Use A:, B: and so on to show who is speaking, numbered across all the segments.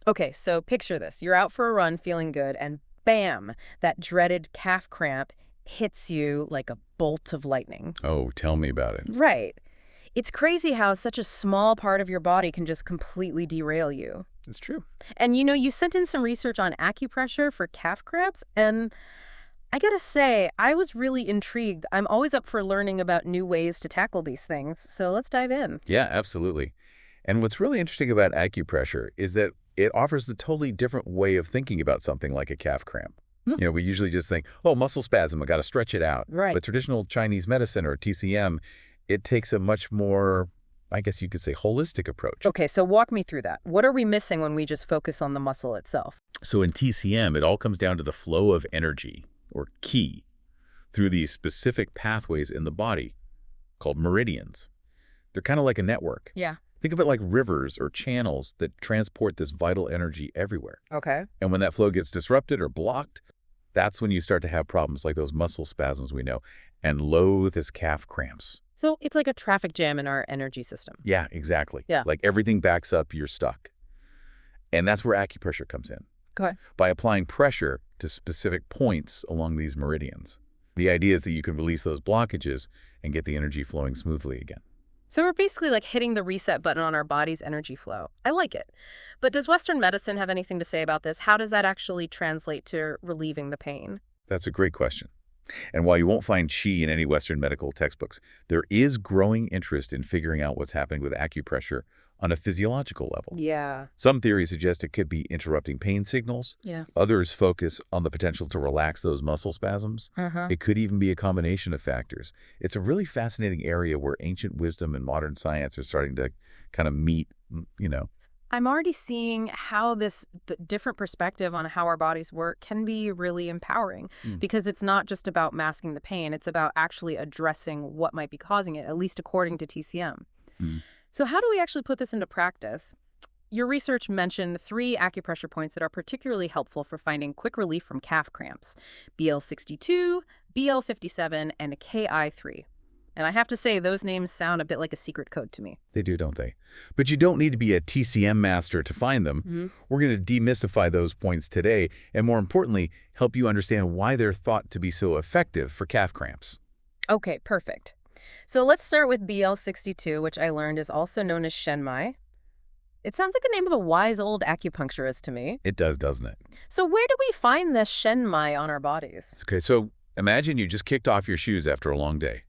A: Okay, so picture this. You're out for a run feeling good, and bam, that dreaded calf cramp hits you like a bolt of lightning.
B: Oh, tell me about it.
A: Right. It's crazy how such a small part of your body can just completely derail you.
B: It's true.
A: And you sent in some research on acupressure for calf cramps, and I gotta say, I was really intrigued. I'm always up for learning about new ways to tackle these things, so let's dive in.
B: Yeah, absolutely. And what's really interesting about acupressure is that it offers a totally different way of thinking about something like a calf cramp.
A: Hmm.
B: We usually just think, oh, muscle spasm, I got to stretch it out.
A: Right.
B: But traditional Chinese medicine or TCM, it takes a much more, I guess you could say, holistic approach.
A: Okay, so walk me through that. What are we missing when we just focus on the muscle itself?
B: So in TCM, it all comes down to the flow of energy, or qi, through these specific pathways in the body called meridians. They're kind of like a network.
A: Yeah.
B: Think of it like rivers or channels that transport this vital energy everywhere.
A: Okay.
B: And when that flow gets disrupted or blocked, that's when you start to have problems like those muscle spasms we know and loathe as calf cramps.
A: So it's like a traffic jam in our energy system.
B: Yeah, exactly.
A: Yeah.
B: Like everything backs up, you're stuck. And that's where acupressure comes in.
A: Okay.
B: By applying pressure to specific points along these meridians. The idea is that you can release those blockages and get the energy flowing smoothly again.
A: So we're basically like hitting the reset button on our body's energy flow. I like it. But does Western medicine have anything to say about this? How does that actually translate to relieving the pain?
B: That's a great question. And while you won't find qi in any Western medical textbooks, there is growing interest in figuring out what's happening with acupressure on a physiological level.
A: Yeah.
B: Some theories suggest it could be interrupting pain signals.
A: Yeah.
B: Others focus on the potential to relax those muscle spasms.
A: Uh-huh.
B: It could even be a combination of factors. It's a really fascinating area where ancient wisdom and modern science are starting to kind of meet.
A: I'm already seeing how this different perspective on how our bodies work can be really empowering because it's not just about masking the pain. It's about actually addressing what might be causing it, at least according to TCM.
B: Mm.
A: So how do we actually put this into practice? Your research mentioned 3 acupressure points that are particularly helpful for finding quick relief from calf cramps: BL62, BL57, and KI3. And I have to say, those names sound a bit like a secret code to me.
B: They do, don't they? But you don't need to be a TCM master to find them.
A: Mm-hmm.
B: We're going to demystify those points today, and more importantly, help you understand why they're thought to be so effective for calf cramps.
A: Okay, perfect. So let's start with BL62, which I learned is also known as Shenmai. It sounds like the name of a wise old acupuncturist to me.
B: It does, doesn't it?
A: So where do we find this Shenmai on our bodies?
B: Okay, so imagine you just kicked off your shoes after a long day.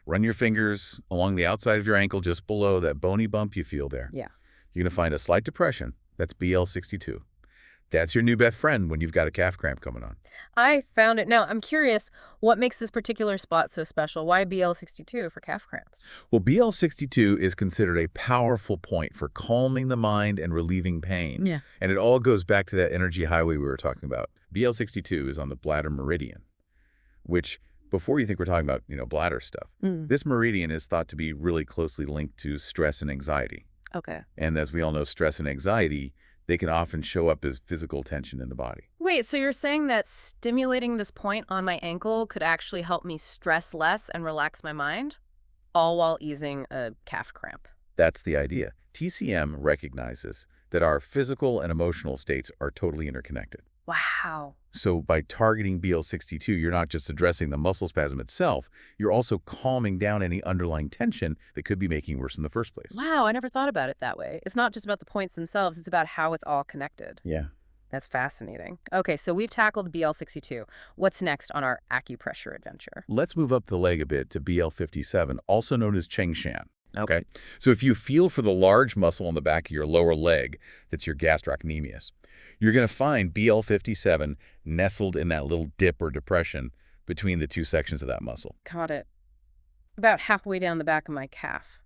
B: Run your fingers along the outside of your ankle just below that bony bump you feel there.
A: Yeah.
B: You're going to find a slight depression. That's BL62. That's your new best friend when you've got a calf cramp coming on.
A: I found it. Now, I'm curious, what makes this particular spot so special? Why BL62 for calf cramps?
B: Well, BL62 is considered a powerful point for calming the mind and relieving pain.
A: Yeah.
B: And it all goes back to that energy highway we were talking about. BL62 is on the bladder meridian, which, before you think we're talking about, bladder stuff, this meridian is thought to be really closely linked to stress and anxiety.
A: Okay.
B: And as we all know, stress and anxiety, they can often show up as physical tension in the body.
A: Wait, so you're saying that stimulating this point on my ankle could actually help me stress less and relax my mind, all while easing a calf cramp?
B: That's the idea. TCM recognizes that our physical and emotional states are totally interconnected.
A: Wow.
B: So by targeting BL62, you're not just addressing the muscle spasm itself, you're also calming down any underlying tension that could be making worse in the first place.
A: Wow, I never thought about it that way. It's not just about the points themselves, it's about how it's all connected.
B: Yeah.
A: That's fascinating. Okay, so we've tackled BL62. What's next on our acupressure adventure?
B: Let's move up the leg a bit to BL57, also known as Chengshan. Okay. So if you feel for the large muscle on the back of your lower leg, that's your gastrocnemius, you're going to find BL57 nestled in that little dip or depression between the two sections of that muscle.
A: Got it. About halfway down the back of my calf.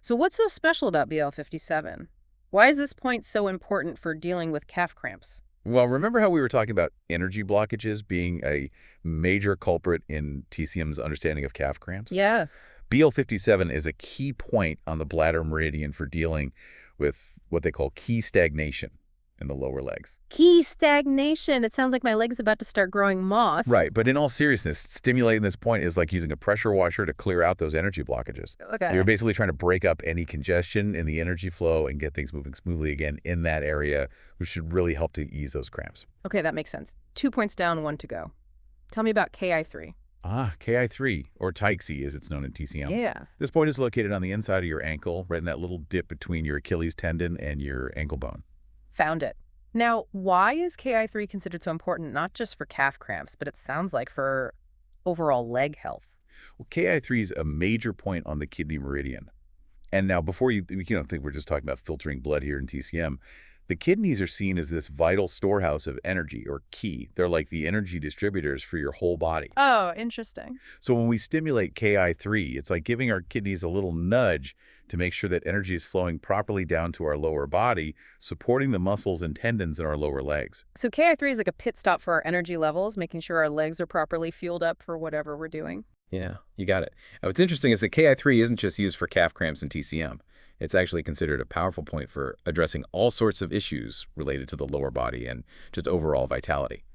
A: So what's so special about BL57? Why is this point so important for dealing with calf cramps?
B: Well, remember how we were talking about energy blockages being a major culprit in TCM's understanding of calf cramps?
A: Yeah.
B: BL57 is a key point on the bladder meridian for dealing with what they call key stagnation. in the lower legs.
A: Key stagnation. It sounds like my leg's about to start growing moss.
B: Right, but in all seriousness, stimulating this point is like using a pressure washer to clear out those energy blockages. You're
A: Okay.
B: basically trying to break up any congestion in the energy flow and get things moving smoothly again in that area, which should really help to ease those cramps.
A: Okay, that makes sense. 2 points down, 1 to go. Tell me about KI3.
B: KI3, or Tyche as it's known in TCM.
A: Yeah.
B: This point is located on the inside of your ankle, right in that little dip between your Achilles tendon and your ankle bone.
A: Found it. Now, why is KI3 considered so important, not just for calf cramps, but it sounds like for overall leg health?
B: Well, KI3 is a major point on the kidney meridian. And now, before you don't think we're just talking about filtering blood here in TCM, the kidneys are seen as this vital storehouse of energy, or ki. They're like the energy distributors for your whole body.
A: Oh, interesting.
B: So when we stimulate KI3, it's like giving our kidneys a little nudge to make sure that energy is flowing properly down to our lower body, supporting the muscles and tendons in our lower legs.
A: So KI3 is like a pit stop for our energy levels, making sure our legs are properly fueled up for whatever we're doing.
C: Yeah, you got it. What's interesting is that Ki3 isn't just used for calf cramps and TCM. It's actually considered a powerful point for addressing all sorts of issues related to the lower body and just overall vitality.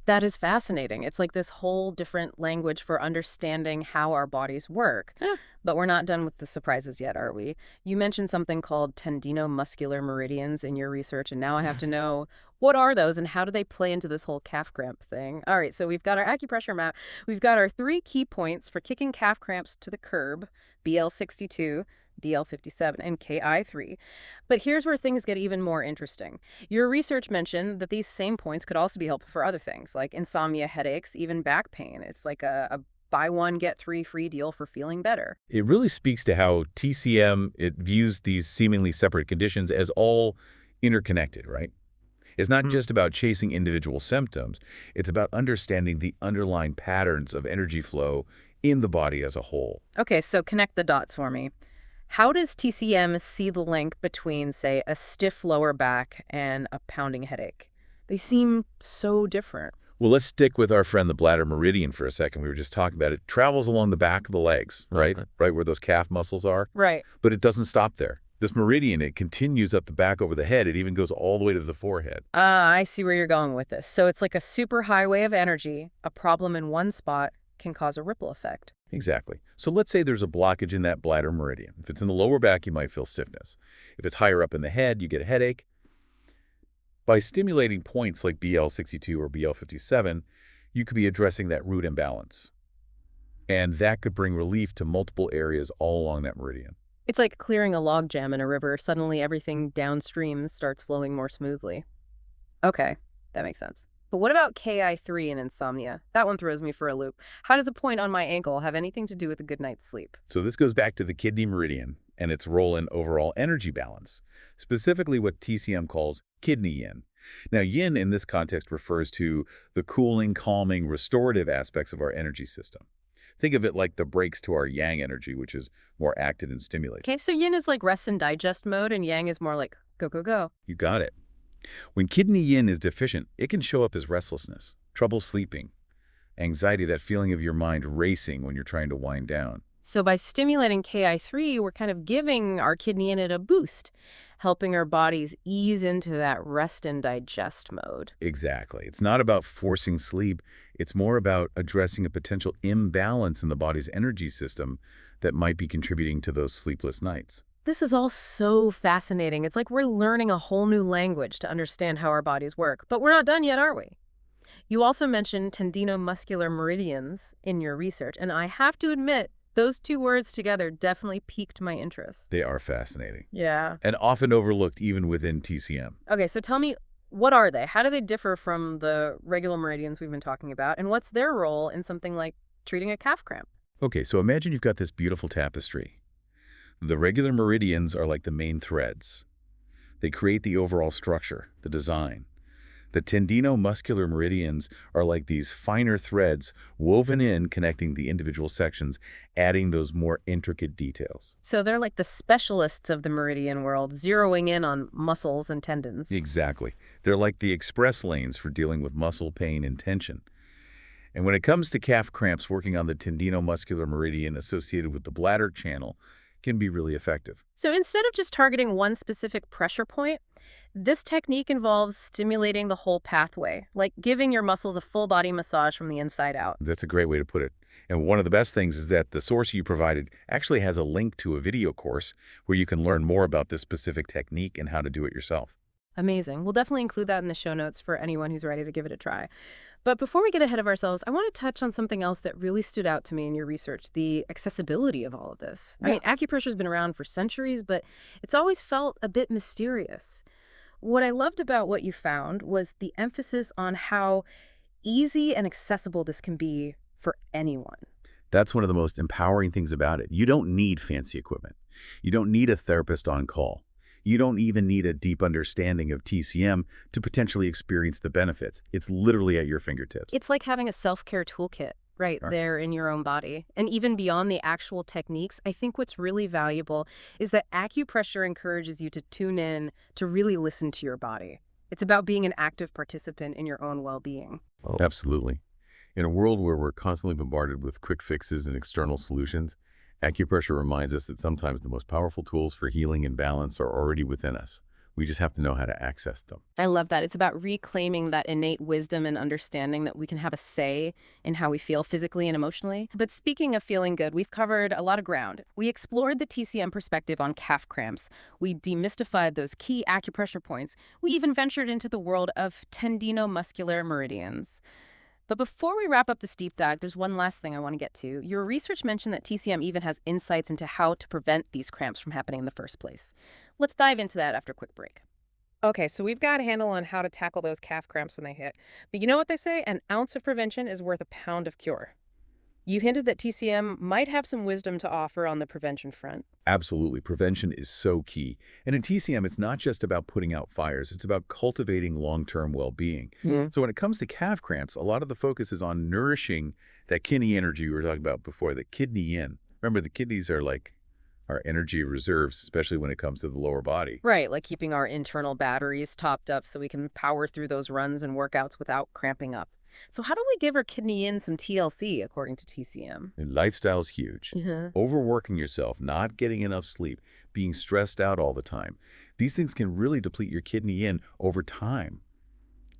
A: That is fascinating. It's like this whole different language for understanding how our bodies work.
C: Yeah.
A: But we're not done with the surprises yet, are we? You mentioned something called tendinomuscular meridians in your research, and now I have to know, what are those and how do they play into this whole calf cramp thing? All right, so we've got our acupressure map. We've got our 3 key points for kicking calf cramps to the curb: BL62, BL57, and KI3. But here's where things get even more interesting. Your research mentioned that these same points could also be helpful for other things, like insomnia, headaches, even back pain. It's like a buy one, get 3 free deal for feeling better.
B: It really speaks to how TCM, it views these seemingly separate conditions as all interconnected, right? It's not just about chasing individual symptoms. It's about understanding the underlying patterns of energy flow in the body as a whole.
A: Okay, so connect the dots for me. How does TCM see the link between, say, a stiff lower back and a pounding headache? They seem so different.
B: Well, let's stick with our friend the bladder meridian for a second. We were just talking about it. It travels along the back of the legs, right? Right where those calf muscles are.
A: Right.
B: But it doesn't stop there. This meridian, it continues up the back over the head. It even goes all the way to the forehead.
A: Ah, I see where you're going with this. So it's like a super highway of energy. A problem in one spot can cause a ripple effect.
B: Exactly. So let's say there's a blockage in that bladder meridian. If it's in the lower back, you might feel stiffness. If it's higher up in the head, you get a headache. By stimulating points like BL62 or BL57, you could be addressing that root imbalance. And that could bring relief to multiple areas all along that meridian.
A: It's like clearing a log jam in a river. Suddenly everything downstream starts flowing more smoothly. Okay, that makes sense. But what about KI3 and insomnia? That one throws me for a loop. How does a point on my ankle have anything to do with a good night's sleep?
B: So this goes back to the kidney meridian and its role in overall energy balance, specifically what TCM calls kidney yin. Now, yin in this context refers to the cooling, calming, restorative aspects of our energy system. Think of it like the brakes to our yang energy, which is more active and stimulates.
A: Okay, so yin is like rest and digest mode, and yang is more like go, go, go.
B: You got it. When kidney yin is deficient, it can show up as restlessness, trouble sleeping, anxiety, that feeling of your mind racing when you're trying to wind down.
A: So by stimulating KI3, we're kind of giving our kidney yin a boost, helping our bodies ease into that rest and digest mode.
B: Exactly. It's not about forcing sleep. It's more about addressing a potential imbalance in the body's energy system that might be contributing to those sleepless nights.
A: This is all so fascinating. It's like we're learning a whole new language to understand how our bodies work. But we're not done yet, are we? You also mentioned tendinomuscular meridians in your research, and I have to admit, those 2 words together definitely piqued my interest.
B: They are fascinating
A: Yeah.
B: and often overlooked even within TCM.
A: Okay, so tell me, what are they? How do they differ from the regular meridians we've been talking about? And what's their role in something like treating a calf cramp?
B: Okay, so imagine you've got this beautiful tapestry. The regular meridians are like the main threads. They create the overall structure, the design. The tendinomuscular meridians are like these finer threads woven in, connecting the individual sections, adding those more intricate details.
A: So they're like the specialists of the meridian world, zeroing in on muscles and tendons.
B: Exactly. They're like the express lanes for dealing with muscle pain and tension. And when it comes to calf cramps, working on the tendinomuscular meridian associated with the bladder channel can be really effective.
A: So instead of just targeting one specific pressure point, this technique involves stimulating the whole pathway, like giving your muscles a full body massage from the inside out.
B: That's a great way to put it. And one of the best things is that the source you provided actually has a link to a video course where you can learn more about this specific technique and how to do it yourself.
A: Amazing. We'll definitely include that in the show notes for anyone who's ready to give it a try. But before we get ahead of ourselves, I want to touch on something else that really stood out to me in your research, the accessibility of all of this. I mean, acupressure's been around for centuries, but it's always felt a bit mysterious. What I loved about what you found was the emphasis on how easy and accessible this can be for anyone.
B: That's one of the most empowering things about it. You don't need fancy equipment. You don't need a therapist on call. You don't even need a deep understanding of TCM to potentially experience the benefits. It's literally at your fingertips.
A: It's like having a self-care toolkit right
B: Sure.
A: there in your own body. And even beyond the actual techniques, I think what's really valuable is that acupressure encourages you to tune in, to really listen to your body. It's about being an active participant in your own well-being.
B: Oh. Absolutely. In a world where we're constantly bombarded with quick fixes and external solutions, acupressure reminds us that sometimes the most powerful tools for healing and balance are already within us. We just have to know how to access them.
A: I love that. It's about reclaiming that innate wisdom and understanding that we can have a say in how we feel physically and emotionally. But speaking of feeling good, we've covered a lot of ground. We explored the TCM perspective on calf cramps. We demystified those key acupressure points. We even ventured into the world of tendinomuscular meridians. But before we wrap up this deep dive, there's one last thing I want to get to. Your research mentioned that TCM even has insights into how to prevent these cramps from happening in the first place. Let's dive into that after a quick break. Okay, so we've got a handle on how to tackle those calf cramps when they hit. But you know what they say? An ounce of prevention is worth a pound of cure. You hinted that TCM might have some wisdom to offer on the prevention front.
B: Absolutely. Prevention is so key. And in TCM, it's not just about putting out fires. It's about cultivating long-term well-being. So when it comes to calf cramps, a lot of the focus is on nourishing that kidney energy we were talking about before, the kidney yin. Remember, the kidneys are like our energy reserves, especially when it comes to the lower body.
A: Right, like keeping our internal batteries topped up so we can power through those runs and workouts without cramping up. So how do we give our kidney in some TLC according to TCM?
B: And lifestyle's huge. Overworking yourself, not getting enough sleep, being stressed out all the time. These things can really deplete your kidney yin over time.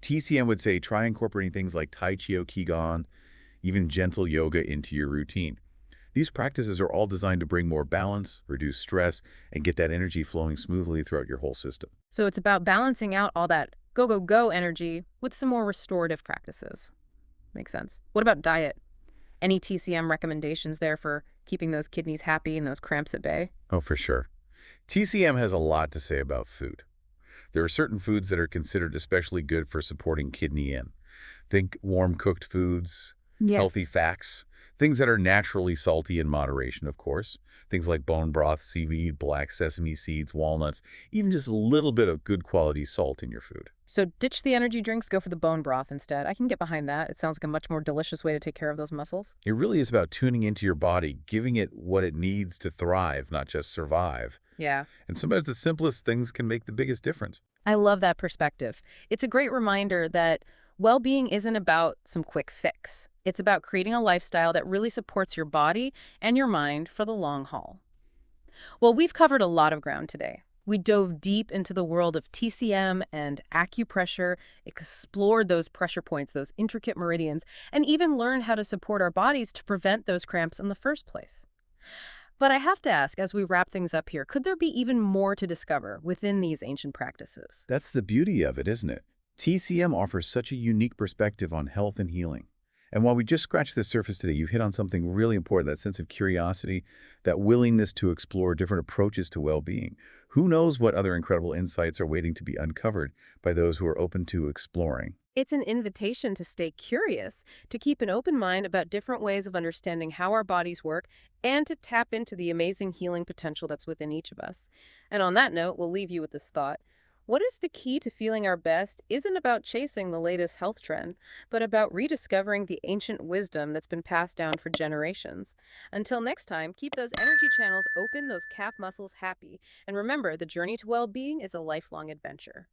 B: TCM would say try incorporating things like Tai Chi or Qigong, even gentle yoga into your routine. These practices are all designed to bring more balance, reduce stress, and get that energy flowing smoothly throughout your whole system.
A: So it's about balancing out all that go, go, go energy with some more restorative practices. Makes sense. What about diet? Any TCM recommendations there for keeping those kidneys happy and those cramps at bay?
B: Oh, for sure. TCM has a lot to say about food. There are certain foods that are considered especially good for supporting kidney yin. Think warm-cooked foods, healthy fats, things that are naturally salty in moderation, of course. Things like bone broth, seaweed, black sesame seeds, walnuts, even just a little bit of good quality salt in your food.
A: So ditch the energy drinks, go for the bone broth instead. I can get behind that. It sounds like a much more delicious way to take care of those muscles.
B: It really is about tuning into your body, giving it what it needs to thrive, not just survive.
A: Yeah.
B: And sometimes the simplest things can make the biggest difference.
A: I love that perspective. It's a great reminder that well-being isn't about some quick fix. It's about creating a lifestyle that really supports your body and your mind for the long haul. Well, we've covered a lot of ground today. We dove deep into the world of TCM and acupressure, explored those pressure points, those intricate meridians, and even learned how to support our bodies to prevent those cramps in the first place. But I have to ask, as we wrap things up here, could there be even more to discover within these ancient practices?
B: That's the beauty of it, isn't it? TCM offers such a unique perspective on health and healing. And while we just scratched the surface today, you've hit on something really important, that sense of curiosity, that willingness to explore different approaches to well-being. Who knows what other incredible insights are waiting to be uncovered by those who are open to exploring.
A: It's an invitation to stay curious, to keep an open mind about different ways of understanding how our bodies work, and to tap into the amazing healing potential that's within each of us. And on that note, we'll leave you with this thought. What if the key to feeling our best isn't about chasing the latest health trend, but about rediscovering the ancient wisdom that's been passed down for generations? Until next time, keep those energy channels open, those calf muscles happy, and remember, the journey to well-being is a lifelong adventure.